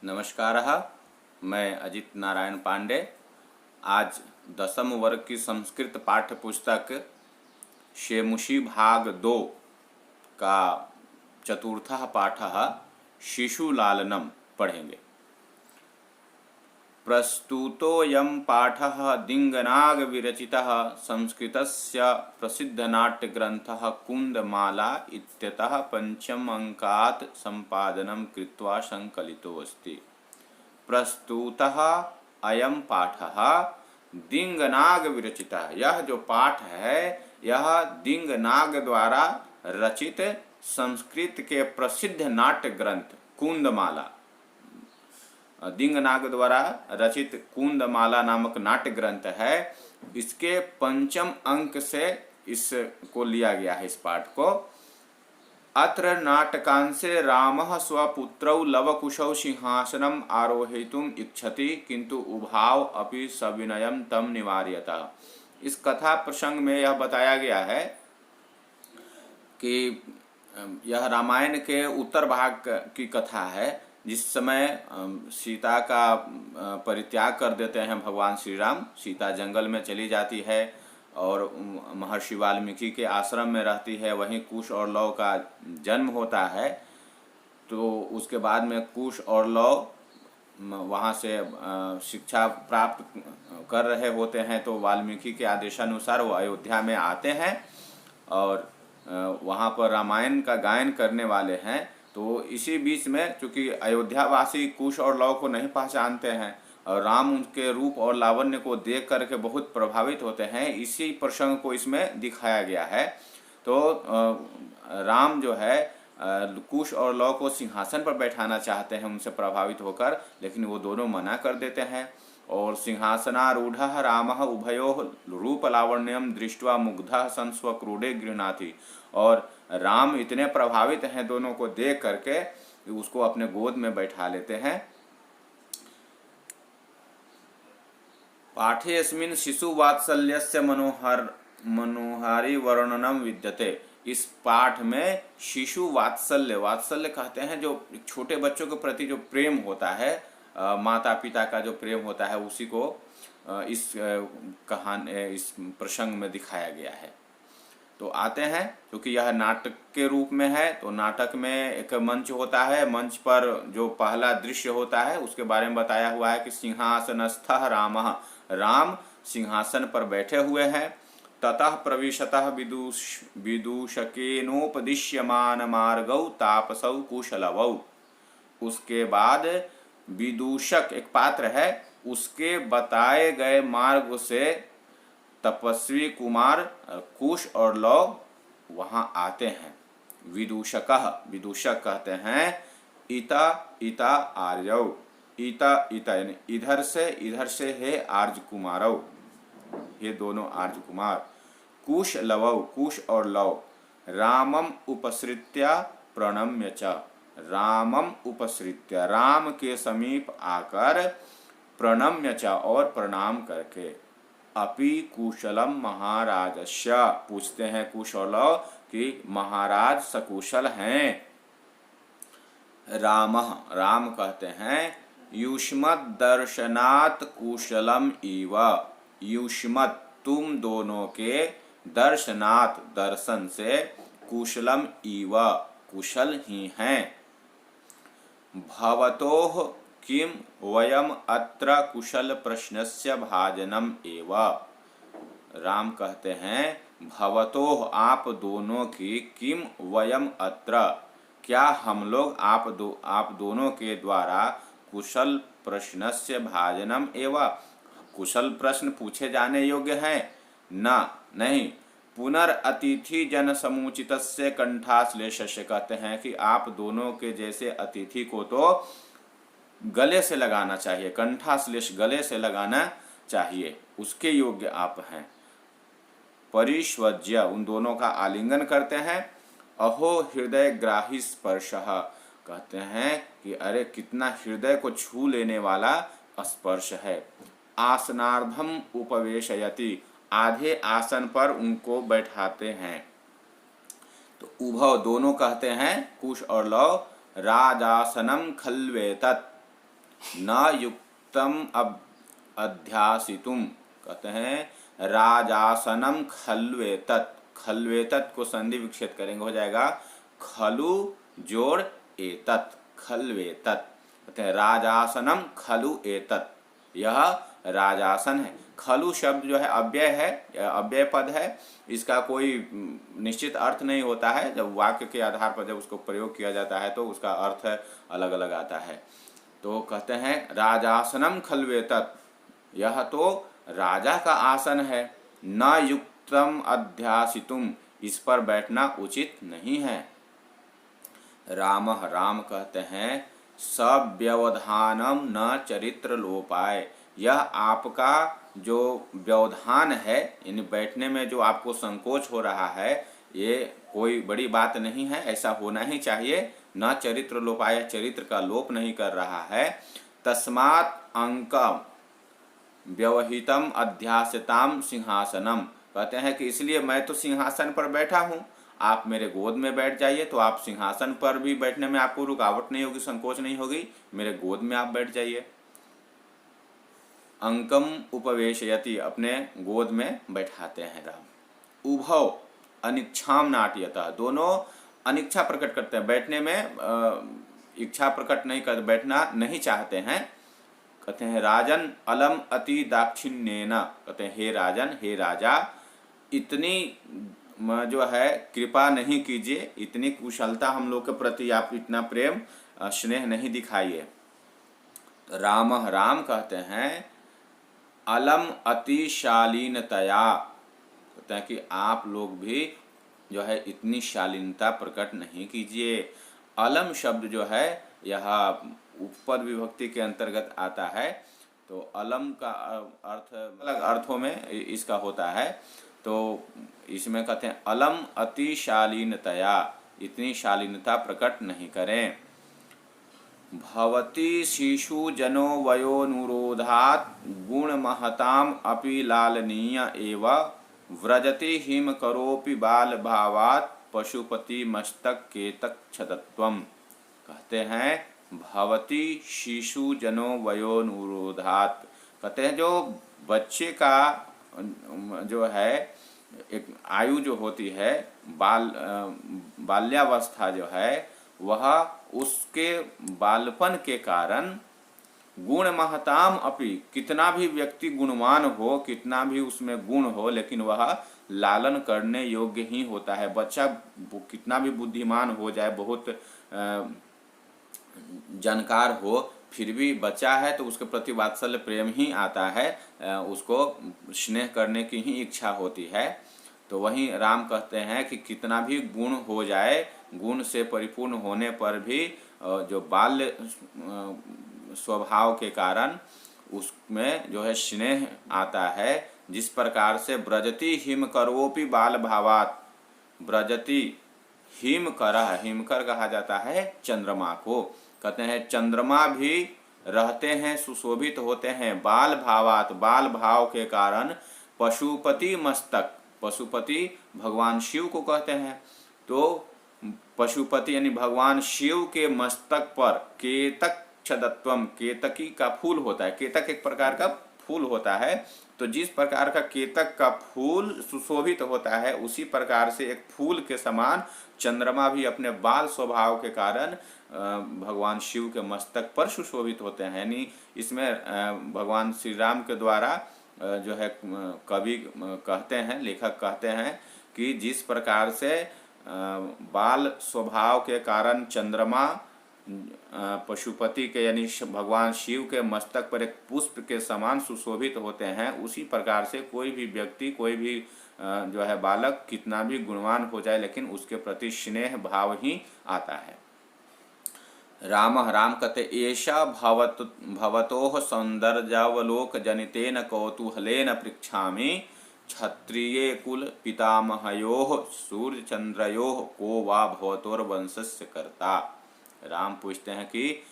नमस्कारः। मैं अजित नारायण पांडे। आज 10वीं वर्ग की संस्कृत पाठ्य पुस्तक शेमुषी भाग 2 का चतुर्थः पाठः शिशुलालनम पढ़ेंगे। प्रस्तुतोऽयं पाठः दिङ्गनाग विरचितः संस्कृतस्य प्रसिद्धनाट्यग्रन्थः कुन्दमाला इत्यतः पंचम अंकात् संपादनं कृत्वा संकलितोऽस्ति। प्रस्तुतः अयं पाठः दिङ्गनाग विरचितः। यह जो पाठ है यह दिङ्गनाग द्वारा रचित संस्कृत के प्रसिद्ध नाट्य ग्रंथ कुन्दमाला, दिंगनाग द्वारा रचित कुन्दमाला नामक नाट्य ग्रंथ है। इसके पंचम अंक से इसको लिया गया है। इस पाठ को अत्र नाटकांशे रामः स्वपुत्रौ लवकुशौ सिंहासनम् आरोहयितुम् इच्छति किंतु उभाव अपि सविनयं तम निवार्यतः। इस कथा प्रसंग में यह बताया गया है कि यह रामायण के उत्तर भाग की कथा है, जिस समय सीता का परित्याग कर देते हैं भगवान श्री राम। सीता जंगल में चली जाती है और महर्षि वाल्मीकि के आश्रम में रहती है। वहीं कुश और लव का जन्म होता है। तो उसके बाद में कुश और लव वहाँ से शिक्षा प्राप्त कर रहे होते हैं। तो वाल्मीकि के आदेशानुसार वो अयोध्या में आते हैं और वहाँ पर रामायण का गायन करने वाले हैं। तो इसी बीच में चूँकि अयोध्यावासी कुश और लव को नहीं पहचानते हैं और राम उनके रूप और लावण्य को देख करके बहुत प्रभावित होते हैं, इसी प्रसंग को इसमें दिखाया गया है। तो राम जो है कुश और लव को सिंहासन पर बैठाना चाहते हैं उनसे प्रभावित होकर, लेकिन वो दोनों मना कर देते हैं। और सिंहासनारूढ़ः रामः उभयोः रूपलावण्यं दृष्ट्वा मुग्धः सन स्वक्रूरे गृह्णाति। और राम इतने प्रभावित हैं दोनों को देख करके उसको अपने गोद में बैठा लेते हैं। पाठेऽस्मिन् शिशुवात्सल्यस्य मनोहारी वर्णनम विद्यते। इस पाठ में शिशु वात्सल्य, वात्सल्य कहते हैं जो छोटे बच्चों के प्रति जो प्रेम होता है, माता पिता का जो प्रेम होता है, उसी को इस कहानी इस प्रसंग में दिखाया गया है। तो आते हैं, क्योंकि यह नाटक के रूप में है तो नाटक में एक मंच होता है। मंच पर जो पहला दृश्य होता है उसके बारे में बताया हुआ है कि सिंहासनस्थः रामः, राम सिंहासन पर बैठे हुए हैं। ततः प्रविशतः विदूषकेनोपदिश्यमान मार्गौ तापसौ कुशलवौ। उसके बाद विदूषक एक पात्र है, उसके बताए गए मार्ग से तपस्वी कुमार कुश और लव वहाँ आते हैं। विदूषकः, विदूषक कहते हैं इता इता आर्यौ। इता इता यानी इधर से है आर्य कुमारौ, ये दोनों आर्य कुमार। कुश लवौ, कुश और लव। रामम उपसृत्य प्रणम्य च, रामम उपसृत्य राम के समीप आकर प्रणम्य च और प्रणाम करके। अपि कुशलम महाराजस्य, पूछते हैं कुश और लव कि महाराज सकुशल हैं। रामः, राम कहते हैं युष्मत् दर्शनात् कुशलम इव। युष्मत् तुम दोनों के, दर्शनात् दर्शन से, कुशलम इव कुशल ही हैं। भवतोः किम वयम अत्र कुशल प्रश्नस्य भाजनम एव। राम कहते हैं भवतोः आप दोनों की, किम वयम अत्र क्या हम लोग आप दोनों के द्वारा कुशल प्रश्नस्य भाजनम एव कुशल प्रश्न पूछे जाने योग्य हैं न नहीं। पुनरअतिथि जन समुचितस्य कंठाश्लेषस्य, कहते हैं कि आप दोनों के जैसे अतिथि को तो गले से लगाना चाहिए, कंठाश्लेष गले से लगाना चाहिए, उसके योग्य आप हैं। परिष्वज्य, उन दोनों का आलिंगन करते हैं। अहो हृदय ग्राही स्पर्शः, कहते हैं कि अरे कितना हृदय को छू लेने वाला स्पर्श है। आसनार्धम उपवेशयति, आधे आसन पर उनको बैठाते हैं। तो उभव दोनों कहते हैं कुश और लव, राजासनम खल्वेतत्, न युक्तम अध्यासितुम, कहते हैं राजासनम खल्वेतत, खल्वेतत को संधि विच्छेद करेंगे हो जाएगा खलु जोड़ एतत, खल्वेतत। कहते हैं राजासनम खलु एतत, यह राजासन है। खलु शब्द जो है अव्यय है, अव्यय पद है, इसका कोई निश्चित अर्थ नहीं होता है। जब वाक्य के आधार पर जब उसको प्रयोग किया जाता है तो उसका अर्थ अलग अलग आता है। तो कहते हैं राजासनम खल्वेतत, यह तो राजा का आसन है। न युक्तम अध्यासितुम, इस पर बैठना उचित नहीं है। राम राम कहते हैं सव्यवधानम न चरित्र लोपाय, यह आपका जो व्यवधान है, यानी बैठने में जो आपको संकोच हो रहा है, ये कोई बड़ी बात नहीं है, ऐसा होना ही चाहिए। न चरित्र लोपाय, चरित्र का लोप नहीं कर रहा है। तस्मात् अंकम व्यवहितम अध्यासताम सिंहासनम, कहते हैं कि इसलिए मैं तो सिंहासन पर बैठा हूँ, आप मेरे गोद में बैठ जाइए, तो आप सिंहासन पर भी बैठने में आपको रुकावट नहीं होगी, संकोच नहीं होगी, मेरे गोद में आप बैठ जाइए। अंकम उपवेशयति, अपने गोद में बैठाते हैं राम। उभव अनिच्छाम नाट्यतः, दोनों अनिच्छा प्रकट करते हैं, बैठने में इच्छा प्रकट नहीं कर, बैठना नहीं चाहते हैं। कहते हैं राजन अलम अति दाक्षिण्येन, कहते हैं हे राजन, हे राजा, इतनी जो है कृपा नहीं कीजिए, इतनी कुशलता हम लोग के प्रति आप इतना प्रेम स्नेह नहीं दिखाइए। राम राम कहते हैं अलम अतिशालीनतया, कहते हैं कि आप लोग भी जो है इतनी शालीनता प्रकट नहीं कीजिए। अलम शब्द जो है यह उपपद विभक्ति के अंतर्गत आता है, तो अलम का अर्थ अलग अर्थों में इसका होता है। तो इसमें कहते हैं अलम अतिशालीनतया, इतनी शालीनता प्रकट नहीं करें। भवती शिशु जनो वयोनुरोधात् गुण महताम अपि लालनीय एव व्रजति हिम करोपि बाल भावात् पशुपति मस्तक केतक छदत्वम, कहते हैं भवती शिशु जनो वयोनुरोधात्, कहते हैं जो बच्चे का जो है एक आयु जो होती है, बाल्यावस्था जो है, वह उसके बालपन के कारण गुण महताम अपि, कितना भी व्यक्ति गुणवान हो, कितना भी उसमें गुण हो, लेकिन वह लालन करने योग्य ही होता है। बच्चा कितना भी बुद्धिमान हो जाए, बहुत जानकार हो, फिर भी बच्चा है तो उसके प्रति वात्सल्य प्रेम ही आता है, उसको स्नेह करने की ही इच्छा होती है। तो वहीं राम कहते हैं कि कितना भी गुण हो जाए, गुण से परिपूर्ण होने पर भी जो बाल्य स्वभाव के कारण उसमें जो है स्नेह आता है। जिस प्रकार से ब्रजति हिम करोपि बाल भावात, ब्रजति हिमकर, हिमकर कहा जाता है चंद्रमा को, कहते हैं चंद्रमा भी रहते हैं, सुशोभित होते हैं बाल भावात, बाल भाव के कारण। पशुपति मस्तक, पशुपति भगवान शिव को कहते हैं, तो पशुपति यानी भगवान शिव के मस्तक पर केतक छदत्वम, केतकी का फूल होता है, केतक एक प्रकार का फूल होता है, तो जिस प्रकार का केतक का फूल सुशोभित होता है, उसी प्रकार से एक फूल के समान चंद्रमा भी अपने बाल स्वभाव के कारण भगवान शिव के मस्तक पर सुशोभित होते हैं। यानी इसमें भगवान श्री राम के द्वारा जो है कवि कहते हैं, लेखक कहते हैं कि जिस प्रकार से बाल स्वभाव के कारण चंद्रमा पशुपति के यानी भगवान शिव के मस्तक पर एक पुष्प के समान सुशोभित होते हैं, उसी प्रकार से कोई भी व्यक्ति, कोई भी जो है बालक कितना भी गुणवान हो जाए, लेकिन उसके प्रति स्नेह भाव ही आता है। राम राम कहते एषा भवतोः सौंदर्यावलोक जनितेन कौतूहलेन पृच्छामि क्षत्रिये कुल पितामहयोः सूर्य चंद्रयोः को वा भवतोर्वंशस्य कर्ता। राम पूछते हैं कि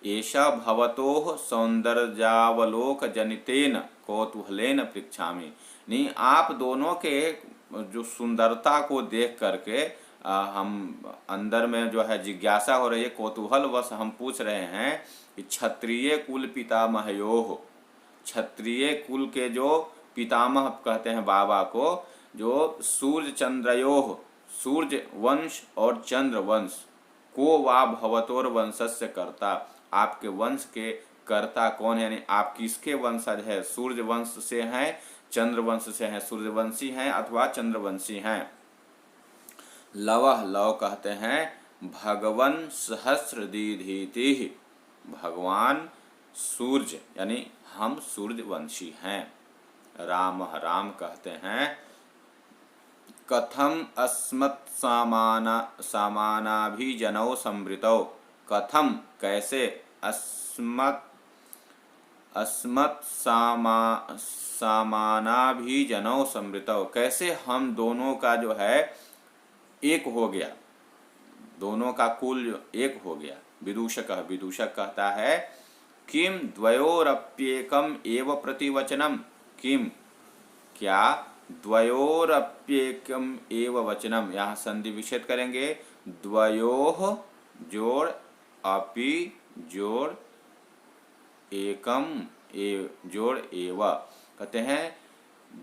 एषा भवतोः सौंदर्यावलोक जनितेन कौतूहलेन पृच्छामि, नहीं आप दोनों के जो सुंदरता को देख करके हम अंदर में जो है जिज्ञासा हो रही है, कौतूहलवश हम पूछ रहे हैं कि क्षत्रिय कुल पितामहयोः, क्षत्रिय कुल के जो पितामह कहते हैं बाबा को, जो सूर्य चंद्रयोः, सूर्य वंश और चंद्र वंश, को वा भवतोर वंशस्य कर्ता, आपके वंश के कर्ता कौन है, यानी आप किसके वंशज है, सूर्य वंश से हैं, चंद्र वंश से हैं, सूर्यवंशी हैं अथवा चंद्रवंशी हैं। लवः, लव कहते हैं भगवन सहस्रदीधीति, भगवान सूर्य यानी हम सूर्यवंशी हैं। राम, राम कहते हैं कथम अस्मत् सामानाभिजनौ संवृतौ, कथम कैसे, अस्मत् सामानाभिजनौ संवृतौ, कैसे हम दोनों का जो है एक हो गया, दोनों का कुल एक हो गया। विदूषक, विदूषक कहता है किम द्वयोरप्येकम एव प्रतिवचनम, किम क्या, द्वयोरप्येकम एव वचनम, यहाँ संधि विच्छेद करेंगे, द्वयोः जोड़ अपि जोड़ एकम जोड़ एव, कहते हैं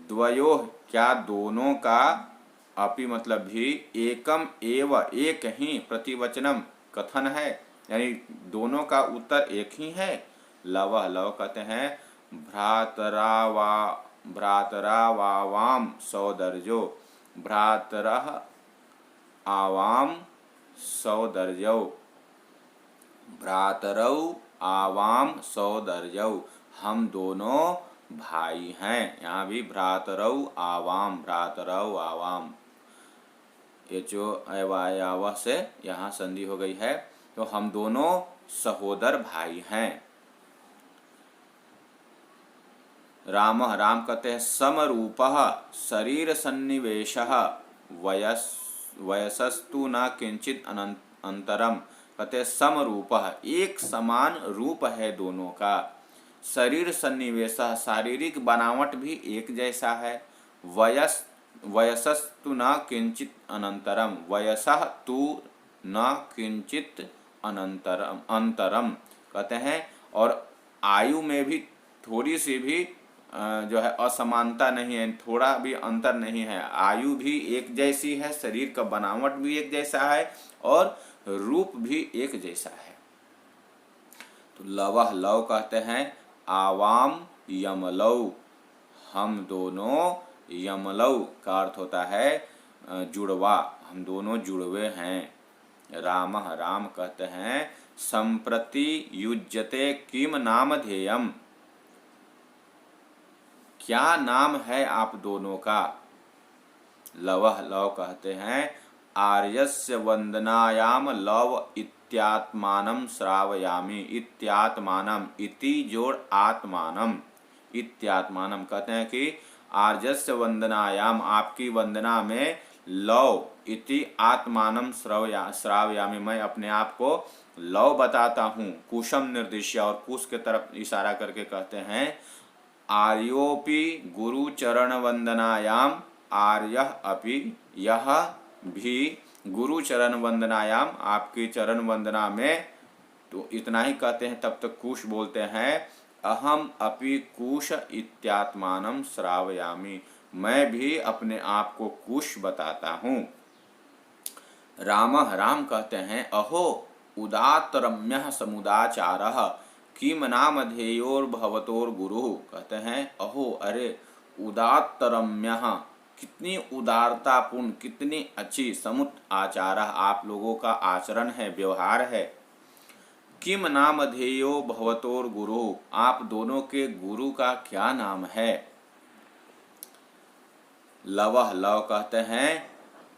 द्वयोः क्या दोनों का, अपि मतलब भी, एकम एव एक ही, प्रतिवचनम कथन है, यानी दोनों का उत्तर एक ही है। लव, लव कहते हैं भ्रातरावाम सौदर्जो, भ्रातरः आवाम सौदर्जौ, भ्रातरौ आवाम सौदर्जौ, हम दोनों भाई हैं। यहाँ भी भ्रातरौ आवाम, भ्रातरौ आवाम, ये जो अवायाव से यहाँ संधि हो गई है, तो हम दोनों सहोदर भाई हैं। राम, राम कहते हैं समरूपः शरीर सन्निवेशः वयसस्तु न किंचित अंतरम, कहते हैं समरूपः एक समान रूप है दोनों का, शरीर सन्निवेशः शारीरिक बनावट भी एक जैसा है, वयसस्तु न किंचित अनंतरम, वयसः तु न किंचित अंतरम कहते हैं, और आयु में भी थोड़ी सी भी जो है असमानता नहीं है, थोड़ा भी अंतर नहीं है, आयु भी एक जैसी है, शरीर का बनावट भी एक जैसा है और रूप भी एक जैसा है। तो लवः, लव कहते हैं आवाम यमलौ, हम दोनों, यमलौ का अर्थ होता है जुड़वा, हम दोनों जुड़वे हैं। राम, राम कहते हैं संप्रति युज्यते किम नामधेयम, क्या नाम है आप दोनों का। लवः, लव कहते हैं आर्यस्य वंदनायाम लव इत्यात्मानं श्रावयामि, इत्यात्मानं, इति जोड़ आत्मानं, इत्यात्मानं कहते हैं कि आर्यस्य वंदनायाम आपकी वंदना में, लव इति आत्मानं श्रावयामि मैं अपने आप को लव बताता हूँ, कुशम निर्दिश्य, और कुश के तरफ इशारा करके कहते हैं आर्योपि गुरु चरण वंदनायाम, आर्यः अपि, यह भी गुरु चरण वंदनायाम आपकी चरण वंदना में, तो इतना ही कहते हैं तब तक कुश बोलते हैं अहम अपि कुश इत्यात्मानं श्रावयामि, मैं भी अपने आप को कुश बताता हूँ। राम, राम कहते हैं अहो उदात्तरम्यः समुदाचारः किम नामधेयोर्भवतोर गुरुः, कहते हैं अहो अरे, उदात्तरम्यः कितनी उदारतापूर्ण, कितनी अच्छी, समुत आचारः आप लोगों का आचरण है, व्यवहार है, किम नामधेयो भवतोर गुरु आप दोनों के गुरु का क्या नाम है। लवः, लव कहते हैं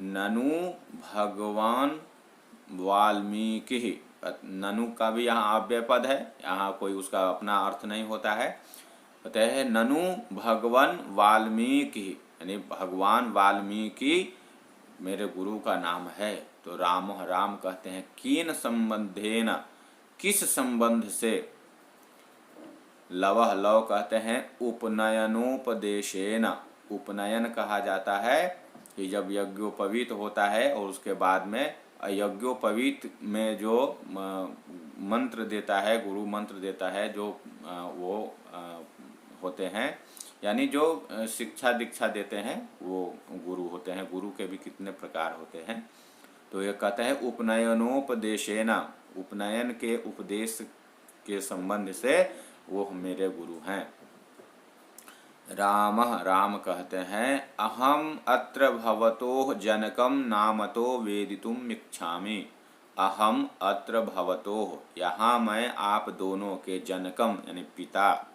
ननु भगवान वाल्मीकि, ननु का भी यहाँ अव्यय पद है, यहाँ कोई उसका अपना अर्थ नहीं होता है, कहते हैं ननु भगवान वाल्मीकि, यानी भगवान वाल्मीकि मेरे गुरु का नाम है। तो राम, राम कहते हैं कीन संबंधेन, किस संबंध से। लवः, लव कहते हैं उपनयनोपदेशेन, उपनयन कहा जाता है कि जब यज्ञोपवीत होता है और उसके बाद में यज्ञोपवीत में जो मंत्र देता है, गुरु मंत्र देता है, जो वो होते हैं, यानी जो शिक्षा दीक्षा देते हैं वो गुरु होते हैं। गुरु के भी कितने प्रकार होते हैं। तो ये कहते हैं उपनयनोपदेशेना, उपनयन के उपदेश के संबंध से वो मेरे गुरु हैं। राम, राम कहते हैं अहम अत्र भवतो जनकम नामतो वेदितुम इच्छामि। अहम अत्र भवतो, यहाँ मैं आप दोनों के, जनकम यानी पिता,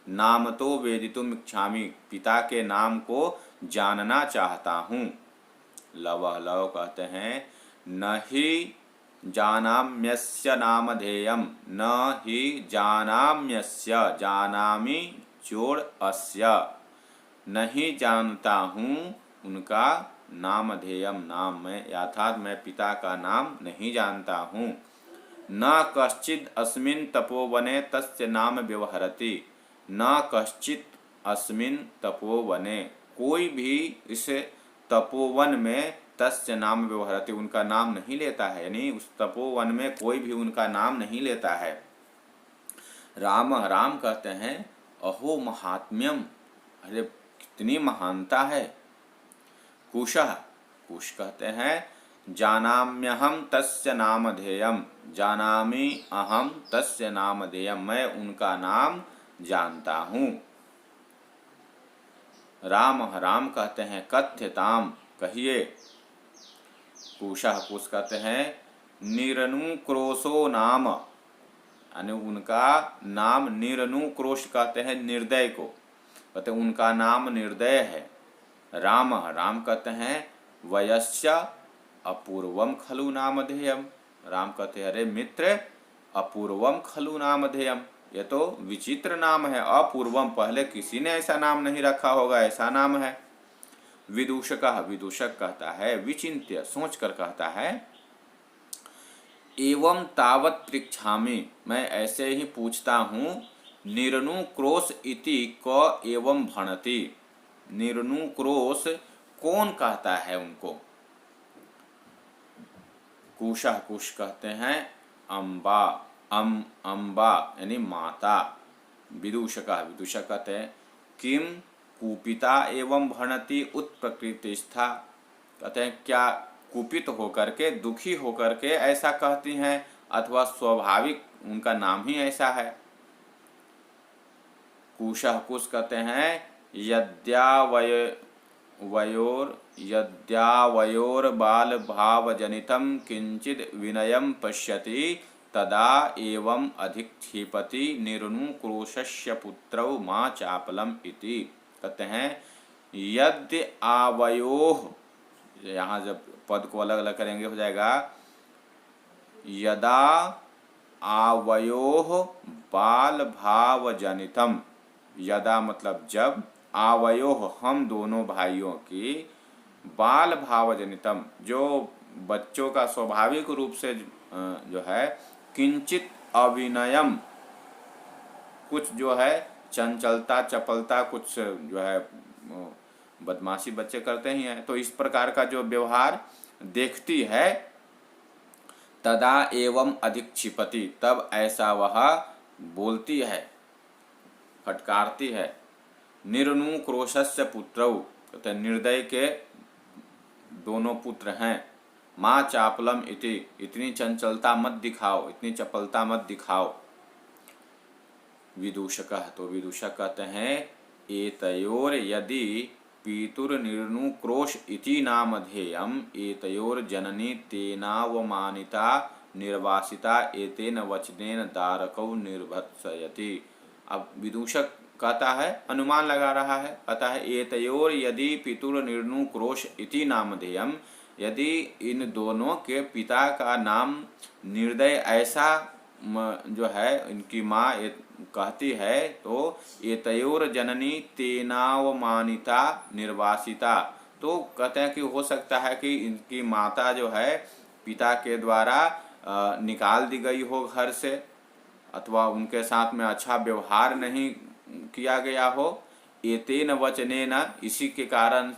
नामतो वेदितुम इच्छामि, पिता के नाम को जानना चाहता हूँ। लव, लव कहते हैं न ही जानाम्यस्य नामधेयम, न ही जानाम्यस्य, जानामि जोड़ अस्य, नहीं जानता हूँ उनका, नामधेयम नाम, मैं अर्थात मैं पिता का नाम नहीं जानता हूँ। न कश्चिद अस्मिन् तपोवने तस्य नाम व्यवहरति, न कश्चित अस्मिन् तपोवने, कोई भी इस तपोवन में तस्य नाम व्यवहरति, उनका नाम नहीं लेता है, यानी उस तपोवन में कोई भी उनका नाम नहीं लेता है। राम, राम कहते हैं अहो महात्म्यम, अरे कितनी महानता है। कुशः, कुश कहते हैं जानाम्यहम तस्य नामधेयम, जानामि अहम तस्य नामधेयम, मैं उनका नाम जानता हूँ। राम, राम कहते हैं कथ्यताम, कहिए। कुशः, कुश कहते हैं निरनुक्रोशो नाम, यानी उनका नाम, निरनुक्रोश कहते हैं निर्दय को, कहते हैं उनका नाम निर्दय है। राम, राम कहते हैं वयस्य अपूर्वम खलु नामधेयम, राम कहते हैं अरे मित्र अपूर्वम खलु नामधेयम, ये तो विचित्र नाम है, अपूर्वम, पहले किसी ने ऐसा नाम नहीं रखा होगा, ऐसा नाम है। विदूषकः, विदूषक कहता है विचिन्त्य, सोच कर कहता है एवं तावत् पृच्छामि, मैं ऐसे ही पूछता हूँ। निरनुक्रोश इति क एवं भणति, निरनुक्रोश कौन कहता है उनको। कुशः, कुश कहते हैं अम्बा, अम्बा यानी माता। विदूषकः, विदूषक कहते हैं किम कुपिता एवं भणति उत्प्रकृतिस्था, कहते हैं क्या कुपित होकर के, दुखी होकर के ऐसा कहती हैं, अथवा स्वाभाविक उनका नाम ही ऐसा है। कुशः, कुश कहते हैं यद्यावयोर बाल भाव जनितम किंचिद विनयम पश्यति तदा एवं अधिक्षिपति निरनुक्रोशस्य पुत्रौ मां चापलम इति, कहते हैं यद्य आवयोः, यहाँ जब पद को अलग अलग करेंगे हो जाएगा यदा आवयोः बाल भाव जनितम, यदा मतलब जब, आवयोः हम दोनों भाइयों की, बाल भाव जनितम जो बच्चों का स्वाभाविक रूप से जो है, किंचित अविनयम कुछ जो है चंचलता चपलता, कुछ जो है बदमाशी बच्चे करते ही हैं, तो इस प्रकार का जो व्यवहार देखती है, तदा एवं अधिक्षिपति, तब ऐसा वह बोलती है, फटकारती है। निरनुक्रोशस्य पुत्रौ, कहते निर्दय के दोनों पुत्र हैं। माँ चापलम इति, इतनी चंचलता मत दिखाओ, इतनी चपलता मत दिखाओ। विदूषकः, तो विदूषक कहते हैं एतयोर यदि पितुर्निरनुक्रोश इति नामधेयम एतयोर जननी तेनावमानिता निर्वासिता एतेन वचनेन दारकौ निर्भत्सयति। अब विदूषक कहता है, अनुमान लगा रहा है, कहता है एतयोर यदि पितुर्निरनुक्रोश इति नामधेयम, यदि इन दोनों के पिता का नाम निर्दय ऐसा जो है इनकी माँ कहती है, तो एतयोर जननी तेनावमानिता निर्वासिता, तो कहते हैं कि हो सकता है कि इनकी माता जो है पिता के द्वारा निकाल दी गई हो घर से, अथवा उनके साथ में अच्छा व्यवहार नहीं किया गया हो। एतेन वचनेन, इसी के कारण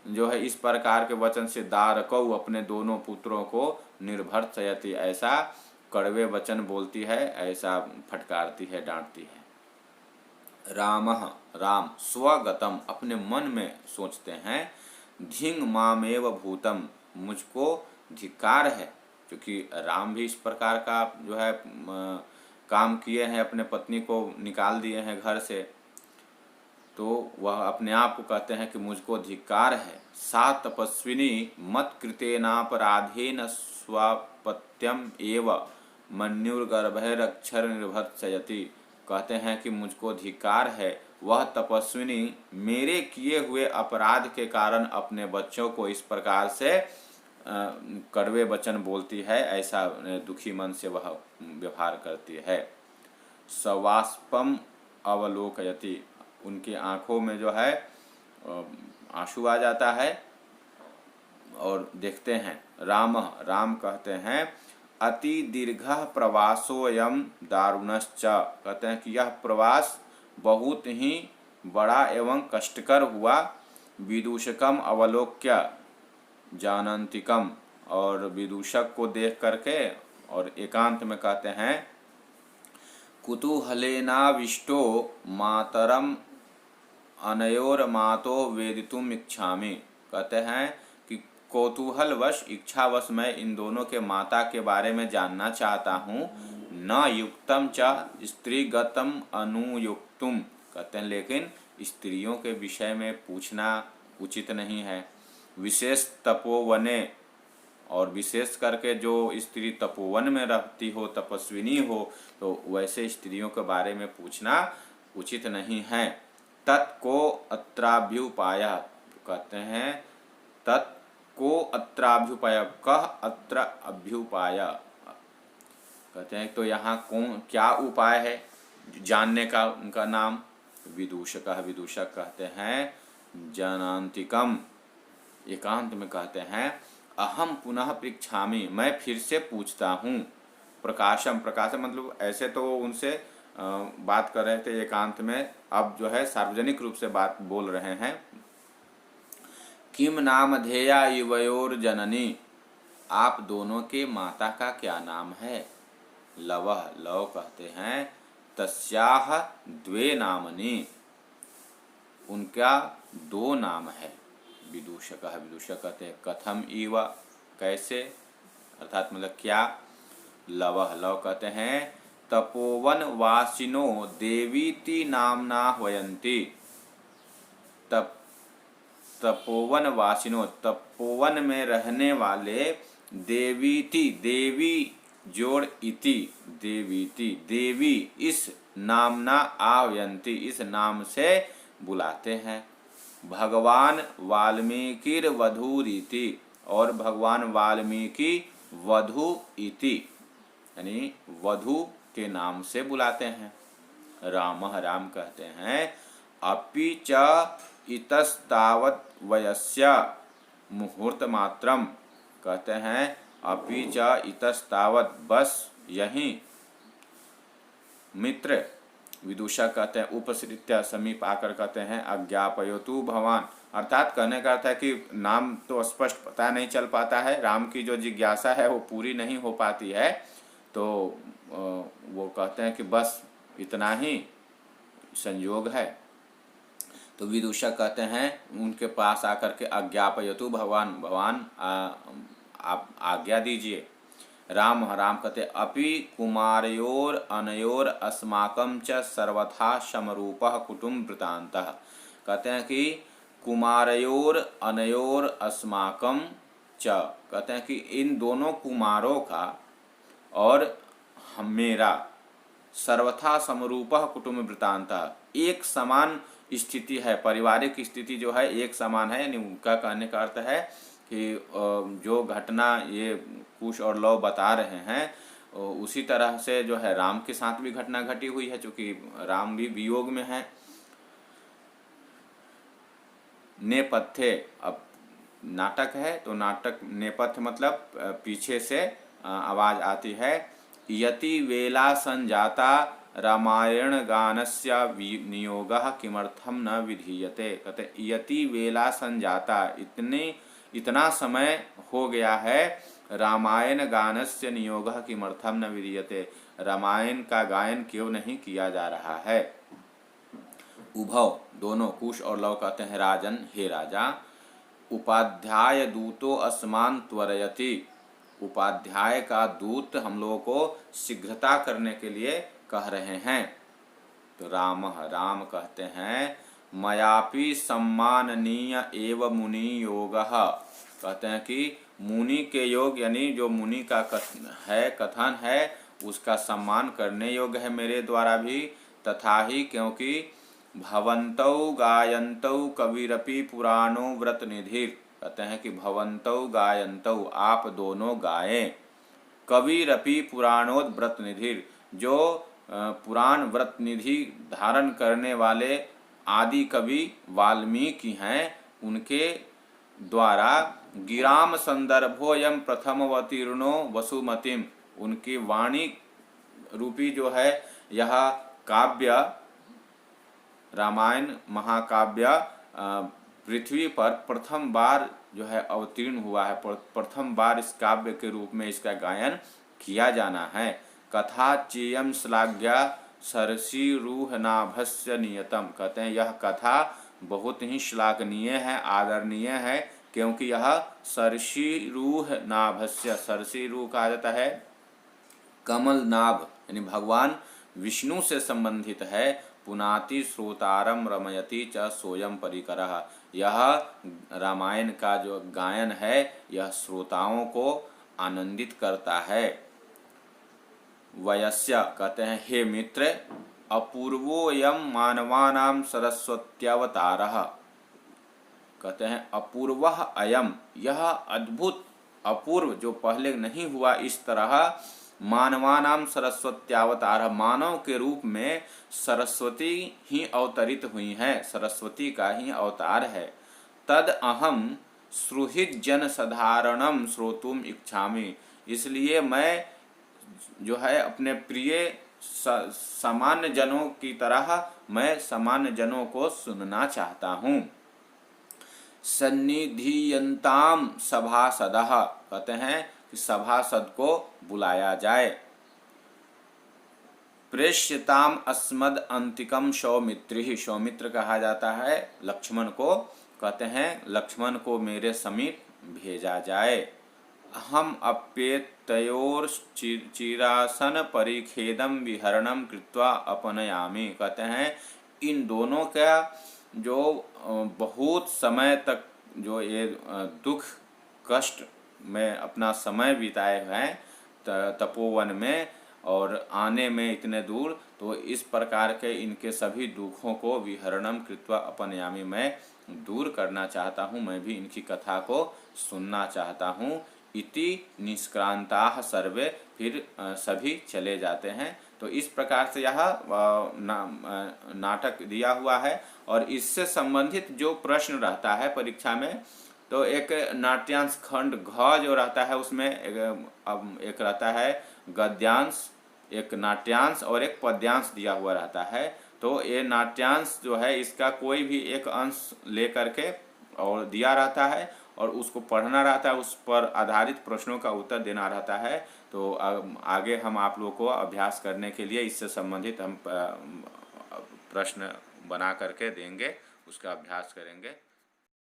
जो है इस प्रकार के वचन से दारकौ अपने दोनों पुत्रों को निर्भर चयति, ऐसा कड़वे वचन बोलती है, ऐसा फटकारती है, डांटती है। रामः राम स्वगतम अपने मन में सोचते हैं, धिंग मामेव भूतम मुझको धिक्कार है, क्योंकि राम भी इस प्रकार का जो है काम किए हैं, अपने पत्नी को निकाल दिए हैं घर से, तो वह अपने आप को कहते हैं कि मुझको धिक्कार है। सा तपस्विनी मत कृतेनापराधेन स्वापत्यम एव मन्युर्गर्भैरक्षर निर्भर्त्सयति, कहते हैं कि मुझको धिक्कार है, वह तपस्विनी मेरे किए हुए अपराध के कारण अपने बच्चों को इस प्रकार से कड़वे वचन बोलती है, ऐसा दुखी मन से वह व्यवहार करती है। सवास्पम अवलोकयति, उनकी आंखों में जो है आंसू आ जाता है और देखते हैं। राम राम कहते हैं, अति दीर्घ प्रवासोयम दारुणश्च, कहते हैं कि यह प्रवास बहुत ही बड़ा एवं कष्टकर हुआ। विदूषकम अवलोक्य जानंतिकम, और विदूषक को देख करके और एकांत में कहते हैं, कुतूहलेनाविष्टो मातरम अनयोर मातो वेदितुम इच्छामि, कहते हैं कि कौतूहलवश इच्छावश मैं इन दोनों के माता के बारे में जानना चाहता हूँ। न युक्तम च स्त्रीगतम अनुयुक्तुम, कहते हैं लेकिन स्त्रियों के विषय में पूछना उचित नहीं है। विशेष तपोवने, और विशेष करके जो स्त्री तपोवन में रहती हो, तपस्विनी हो, तो वैसे स्त्रियों के बारे में पूछना उचित नहीं है। तत्को अत्राभ्युपाय, कहते हैं तत्को अत्राभ्युपाय, कह अत्र अभ्युपाय, कहते हैं तो यहाँ कौन क्या उपाय है जानने का, उनका नाम विदूषक, विदूषक कहते हैं जनांतिकम, एकांत में कहते हैं, अहम पुनः पृच्छामि, मैं फिर से पूछता हूँ। प्रकाशम, प्रकाशम मतलब ऐसे तो उनसे बात कर रहे थे एकांत में, अब जो है सार्वजनिक रूप से बात बोल रहे हैं। किम नाम धेया युवयोर जननी, आप दोनों के माता का क्या नाम है। लवः, लव कहते हैं, तस्याह द्वे नामनी, उनका दो नाम है। विदूषक, विदूषक कहते हैं, कथम इव, कैसे, अर्थात मतलब क्या। लवः, लव कहते हैं, तपोवन वासिनो देवीति नामना ह्वयन्ति, तपोवन वासिनो, तपोवन में रहने वाले, देवीति, देवी जोड़ इति, देवीति, देवी इस नामना आह्वयन्ति, इस नाम से बुलाते हैं। भगवान वाल्मीकिर वधूरिति, और भगवान वाल्मीकि वधु इति, यानी वधु के नाम से बुलाते हैं। रामः, राम कहते हैं, अपि च इतस्तावत् वयस्य मुहूर्त मात्रम, कहते हैं अपि च इतस्तावत्, बस यही। मित्र, विदूषक कहते हैं, उपसृत्य समीप आकर कहते हैं, अज्ञापयतु भवान, अर्थात कहने का अर्थ है कि नाम तो स्पष्ट पता नहीं चल पाता है, राम की जो जिज्ञासा है वो पूरी नहीं हो पाती है, तो वो कहते हैं कि बस इतना ही संयोग है। तो विदूषक कहते हैं उनके पास आकर के, अज्ञापयतु भगवान, भगवान आप आज्ञा दीजिए। राम, राम कहते, अपि कुमारयोर अनयोर अस्माकं च सर्वथा समरूपः कुटुम्ब वृतान्तः, कहते हैं कि कुमारयोर अनयोर अस्माकं च, कहते हैं कि इन दोनों कुमारों का और मेरा, सर्वथा समरूपः कुटुम्ब वृतान्तः, एक समान स्थिति है, पारिवारिक स्थिति जो है एक समान है। यानी उनका कहने का अर्थ है कि जो घटना ये कुश और लव बता रहे हैं उसी तरह से जो है राम के साथ भी घटना घटी हुई है, क्योंकि राम भी वियोग में है। नेपथ्य, अब नाटक है तो नाटक नेपथ्य मतलब पीछे से आवाज आती है। यति वेला संजाता रामायण गानस्य नियोगः किमर्थम न विधीयते। कहते यति वेला संजाता, इतना समय हो गया है, रामायण गानस्य नियोगः किमर्थम न विधीयते, रामायण का गायन क्यों नहीं किया जा रहा है। उभव दोनों, कुश और लव कहते हैं राजन, हे राजा। उपाध्याय दूतो अस्मान त्वरयति, उपाध्याय का दूत हम लोगों को शीघ्रता करने के लिए कह रहे हैं। तो राम कहते हैं मयापि सम्माननीय एव मुनि योगः, कहते हैं कि मुनि के योग, यानी जो मुनि का कथन है उसका सम्मान करने योग्य है मेरे द्वारा भी। तथा ही क्योंकि भवन्तौ गायन्तौ कविरपि पुराणो व्रत निधिर, कहते हैं कि भवन्तौ गायन्तौ, आप दोनों गाएं, कविरपि पुराणोद व्रत निधिर, जो पुराण व्रत निधि धारण करने वाले आदि कवि वाल्मीकि हैं, उनके द्वारा गिराम संदर्भोयम प्रथमवतीर्णो वसुमतिम, उनकी वाणी रूपी जो है यह काव्य, रामायण महाकाव्य पृथ्वी पर प्रथम बार जो है अवतीर्ण हुआ है, प्रथम बार इस काव्य के रूप में इसका गायन किया जाना है। कथा चेयम श्लाघ्या सरसीरुहनाभस्य नियतम, कहते हैं यह कथा बहुत ही श्लाघनीय है, आदरणीय है, क्योंकि यह सरसीरुहनाभस्य, सरसीरुह कहा जाता है कमल नाभ, यानी भगवान विष्णु से संबंधित है। पुनाति श्रोतारम रमयति च सोयम परिकरः, यह रामायण का जो गायन है यह श्रोताओं को आनंदित करता है। वयस्य, कहते हैं हे मित्र, अपूर्वोयम मानवानां सरस्वत्यावतारः, कहते हैं अपूर्वः अयम, यह अद्भुत अपूर्व जो पहले नहीं हुआ इस तरह, मानवानाम सरस्वत्यावतार, मानव के रूप में सरस्वती ही अवतरित हुई हैं, सरस्वती का ही अवतार है। तद अहम श्रुहित जन साधारणम श्रोतुम इच्छामि, इसलिए मैं जो है अपने प्रिय सामान्य जनों की तरह मैं सामान्य जनों को सुनना चाहता हूँ। सन्निधियंताम सभासदः, कहते हैं कि सभासद को बुलाया जाए। प्रेष्यताम अस्मद अंतिकम सौमित्रि, सौमित्र कहा जाता है लक्ष्मण को, कहते हैं लक्ष्मण को मेरे समीप भेजा जाए। हम अप्येतयोर चिरासन परिखेदम विहरणम कृत्वा अपनयामि, कहते हैं इन दोनों का जो बहुत समय तक जो ये दुख कष्ट में अपना समय बिताए हैं तपोवन में और आने में इतने दूर, तो इस प्रकार के इनके सभी दुखों को विहरणम कृत्वा अपनयामि, मैं दूर करना चाहता हूँ, मैं भी इनकी कथा को सुनना चाहता हूँ। इति निष्क्रांताः सर्वे, फिर सभी चले जाते हैं। तो इस प्रकार से यह नाटक दिया हुआ है। और इससे संबंधित जो प्रश्न रहता है परीक्षा में, तो एक नाट्यांश खंड घ जो रहता है उसमें एक रहता है गद्यांश, एक नाट्यांश और एक पद्यांश दिया हुआ रहता है। तो ये नाट्यांश जो है इसका कोई भी एक अंश ले करके और दिया रहता है और उसको पढ़ना रहता है, उस पर आधारित प्रश्नों का उत्तर देना रहता है। तो आगे हम आप लोगों को अभ्यास करने के लिए इससे संबंधित हम प्रश्न बना करके देंगे, उसका अभ्यास करेंगे।